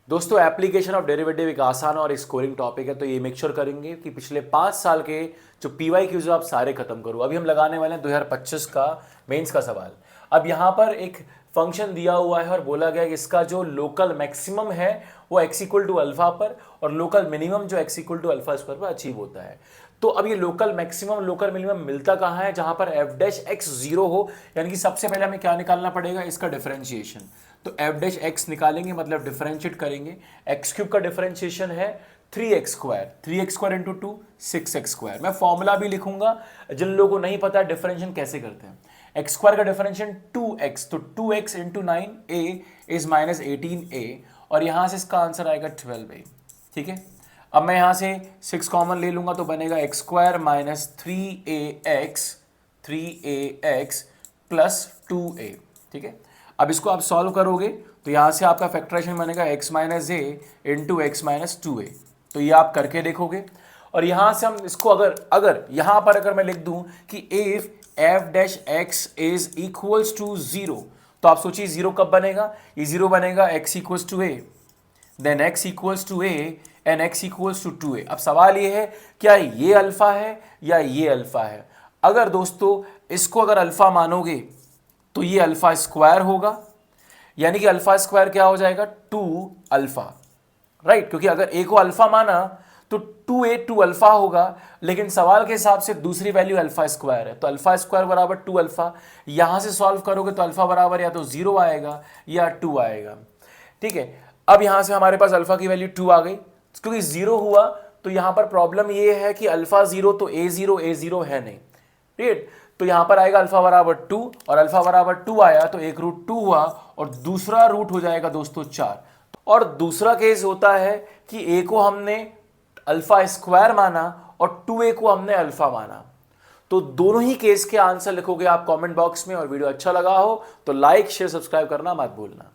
दोस्तों application of derivative एक आसान और एक स्कोरिंग टॉपिक है, तो ये मेक श्योर करेंगे कि पिछले 5 साल के जो पीवाई क्यूज आप सारे खत्म करो। अभी हम लगाने वाले हैं 2025 का मेंस का सवाल। अब यहाँ पर एक फंक्शन दिया हुआ है और बोला गया कि इसका जो लोकल मैक्सिमम है वो x इक्वल टू अल्फा पर और लोकल मिनिमम जो x equal to alpha square पर अचीव होता है। तो अब ये लोकल मैक्सिमम लोकल मिनिमम मिलता कहाँ है? जहां पर एफ डैश एक्स जीरो हो, यानी कि सबसे पहले हमें क्या निकालना पड़ेगा? इसका डिफरेंशिएशन। तो एफ डैश एक्स निकालेंगे मतलब डिफरेंशिएट करेंगे। एक्स क्यूब का डिफरेंशिएशन है 3x² 3x² इंटू 2 6x²। मैं फॉर्मूला भी लिखूंगा जिन लोगों को नहीं पता डिफरेंशिएशन कैसे करते हैं। x² का डिफरेंशिएशन 2x, तो 2x into 9a is minus 18a और यहां से इसका आंसर आएगा 12a। ठीक है, अब मैं यहां से 6 कॉमन ले लूंगा तो बनेगा x² minus 3ax plus 2a। ठीक है, अब इसको आप सॉल्व करोगे तो यहां से आपका फैक्टराइजेशन बनेगा x माइनस ए इंटू एक्स माइनस 2a। तो ये आप करके देखोगे और यहां से हम इसको अगर यहां पर अगर मैं लिख दूं कि if F dash X is equals to 0, तो आप सोचिए 0 कब बनेगा? ये 0 बनेगा x equals to a, then x equals to a and x equals to 2a। अब सवाल ये है क्या ये अल्फा है या ये अल्फा है? अगर दोस्तों इसको अगर अल्फा मानोगे तो ये अल्फा स्क्वायर होगा, यानी कि अल्फा स्क्वायर क्या हो जाएगा? 2 अल्फा, राइट? क्योंकि अगर a को अल्फा माना तो 2a 2 अल्फा होगा, लेकिन सवाल के हिसाब से दूसरी वैल्यू अल्फा स्क्वायर है, तो अल्फा स्क्वायर बराबर 2 अल्फा। यहां से सॉल्व करोगे तो अल्फा बराबर या तो 0 आएगा या 2 आएगा। ठीक है, अब यहां से हमारे पास अल्फा की वैल्यू 2 आ गई, क्योंकि 0 हुआ तो यहां पर प्रॉब्लम ये है कि अल्फा 0 तो a 0 है नहीं, राइट? तो यहां पर आएगा अल्फा बराबर 2 और अल्फा बराबर 2 आया तो एक रूट 2 हुआ और दूसरा रूट हो जाएगा दोस्तों 4। और दूसरा केस होता है कि a को हमने अल्फा स्क्वायर माना और 2a को हमने अल्फा माना। तो दोनों ही केस के आंसर लिखोगे आप कमेंट बॉक्स में, और वीडियो अच्छा लगा हो तो लाइक शेयर सब्सक्राइब करना मत भूलना।